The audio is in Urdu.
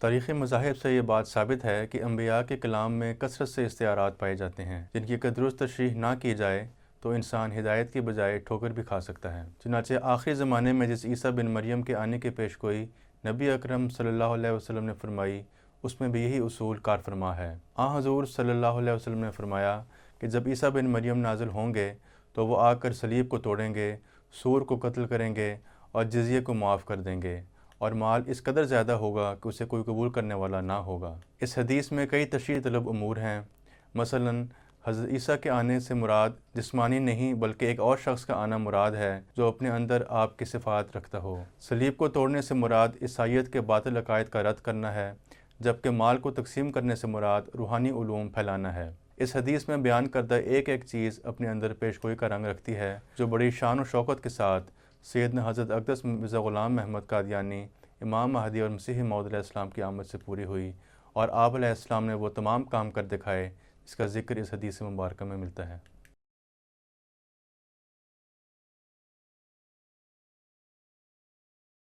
تاریخی مذاہب سے یہ بات ثابت ہے کہ انبیاء کے کلام میں کثرت سے استعارات پائے جاتے ہیں جن کی اگر درست تشریح نہ کی جائے تو انسان ہدایت کی بجائے ٹھوکر بھی کھا سکتا ہے۔ چنانچہ آخری زمانے میں جس عیسیٰ بن مریم کے آنے کی پیش گوئی نبی اکرم صلی اللہ علیہ وسلم نے فرمائی، اس میں بھی یہی اصول کار فرما ہے۔ حضور صلی اللہ علیہ وسلم نے فرمایا کہ جب عیسیٰ بن مریم نازل ہوں گے تو وہ آ کر صلیب کو توڑیں گے، سور کو قتل کریں گے اور جزیے کو معاف کر دیں گے، اور مال اس قدر زیادہ ہوگا کہ اسے کوئی قبول کرنے والا نہ ہوگا۔ اس حدیث میں کئی تشریح طلب امور ہیں۔ مثلاً حضرت عیسیٰ کے آنے سے مراد جسمانی نہیں بلکہ ایک اور شخص کا آنا مراد ہے جو اپنے اندر آپ کی صفات رکھتا ہو۔ صلیب کو توڑنے سے مراد عیسائیت کے باطل عقائد کا رد کرنا ہے، جبکہ مال کو تقسیم کرنے سے مراد روحانی علوم پھیلانا ہے۔ اس حدیث میں بیان کردہ ایک ایک چیز اپنے اندر پیشگوئی کا رنگ رکھتی ہے جو بڑی شان و شوکت کے ساتھ سیدنا حضرت اقدس مرزا غلام محمد قادیانی، امام مہدی اور مسیح موعود علیہ السلام کی آمد سے پوری ہوئی، اور آپ علیہ السلام نے وہ تمام کام کر دکھائے جس کا ذکر اس حدیث مبارکہ میں ملتا ہے۔